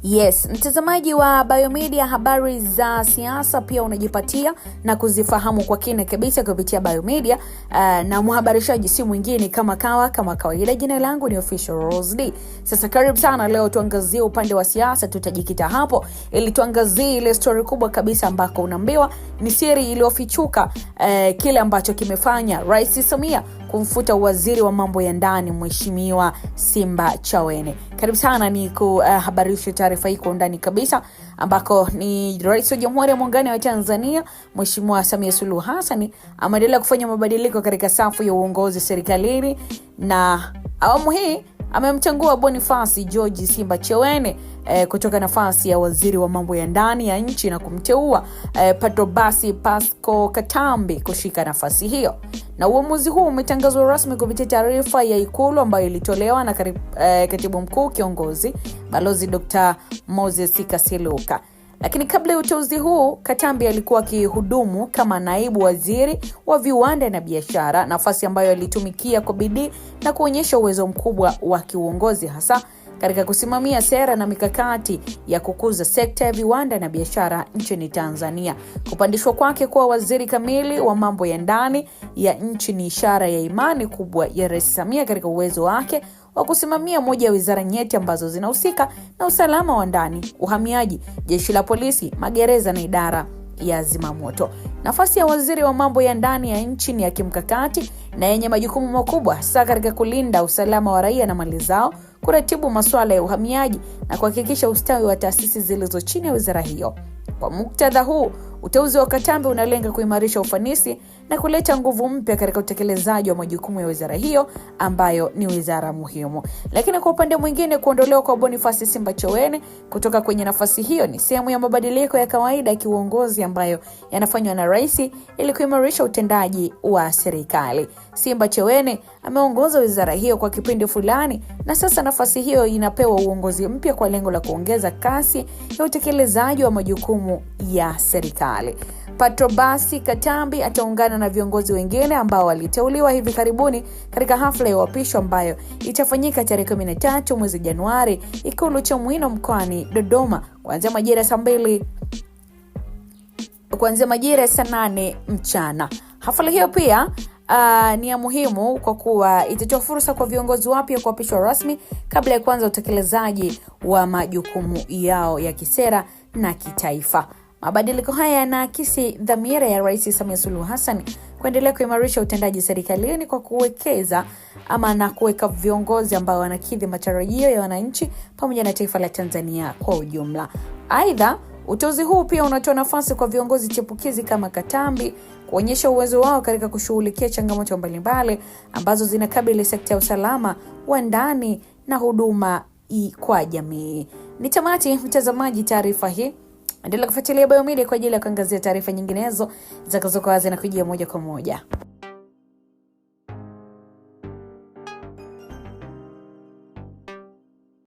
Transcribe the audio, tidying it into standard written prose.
Yes, mtazamaji wa Biomedia, habari za siasa pia unajipatia na kuzifahamu kwa kina kabisa kupitia Biomedia, na mhabarishaji si mwingine kama kawaida. Jina langu ni Official Rose D. Sasa karibu sana, leo tuangazie upande wa siasa. Tutajikita hapo ili tuangazie ile story kubwa kabisa ambako unaambiwa ni siri iliyofichuka, kile ambacho kimefanya Rais Samia kumfuta waziri wa mambo ya ndani Mheshimiwa Simba Chawene. Karibu sana ni kuhabarisha taarifa hii kwa undani kabisa, ambako ni Rais wa Jamhuri ya Muungano wa Tanzania Mheshimiwa Samia Suluhu Hassan ameendelea kufanya mabadiliko katika safu ya uongozi serikalini, na awamu hii amemchagua Boniface George Simba Chawene kutoka nafasi ya waziri wa mambo ya ndani ya nchi na kumteua Patrobas Pasco Katambi kushika nafasi hiyo. Na uamuzi huu umetangazwa rasmi kupitia taarifa ya Ikulu ambayo ilitolewa na Katibu Mkuu Kiongozi Balozi Dr. Moses Kasiluka. Lakini kabla ya uteuzi huu, Katambi alikuwa akihudumu kama naibu waziri wa viwanda na biashara, nafasi ambayo alitumikia kwa bidii na kuonyesha uwezo mkubwa wa kiuongozi, hasa katika kusimamia sera na mikakati ya kukuza sekta ya viwanda na biashara nchini Tanzania. Kupandishwa kwake kuwa waziri kamili wa mambo ya ndani ya nchi ni ishara ya imani kubwa ya Rais Samia katika uwezo wake wa kusimamia moja ya wizara nyeti ambazo zinahusika na usalama wa ndani, uhamiaji, jeshi la polisi, magereza na idara ya zimamoto. Nafasi ya waziri wa mambo ya ndani ya nchi ni ya kimkakati na yenye majukumu makubwa, hasa katika kulinda usalama wa raia na mali zao, kuratibu masuala ya uhamiaji na kuhakikisha ustawi wa taasisi zilizo chini ya wizara hiyo. Kwa muktadha huu, uteuzi wa Katambi unalenga kuimarisha ufanisi na kuleta nguvu mpya katika utekelezaji wa majukumu ya wizara hiyo ambayo ni wizara muhimu. Lakini kwa upande mwingine, kuondolewa kwa Boniface Simba Chawene kutoka kwenye nafasi hiyo ni sehemu ya mabadiliko ya kawaida ya kiuongozi ambayo yanafanywa na rais ili kuimarisha utendaji wa serikali. Simba Chawene ameongoza wizara hiyo kwa kipindi fulani, na sasa nafasi hiyo inapewa uongozi mpya kwa lengo la kuongeza kasi ya utekelezaji wa majukumu ya serikali. Patrobas Katambi ataungana na viongozi wengine ambao waliteuliwa hivi karibuni katika hafla ya uapisho ambayo itafanyika tarehe 13 mwezi Januari Ikulu Chamwino mkoani Dodoma kuanzia majira saa 8 mchana. Hafla hiyo pia ni ya muhimu kwa kuwa itatoa fursa kwa viongozi wapya kuapishwa rasmi kabla ya kuanza utekelezaji wa majukumu yao ya kisera na kitaifa. Mabadiliko haya yanaakisi dhamira ya Rais Samia Suluhu Hassan kuendelea kuimarisha utendaji serikalini kwa kuwekeza na kuweka viongozi ambao wanakidhi matarajio ya wananchi pamoja na taifa la Tanzania kwa ujumla. Aidha, uteuzi huu pia unatoa nafasi kwa viongozi chipukizi kama Katambi kuonyesha uwezo wao katika kushughulikia changamoto mbalimbali ambazo zinakabili sekta ya usalama wa ndani na huduma kwa jamii. Ni tamati, mtazamaji, taarifa hii. Endelea kufuatilia Biomedia kwa ajili ya kuangazia taarifa nyinginezo zitakazokuwa zinakujia moja kwa moja.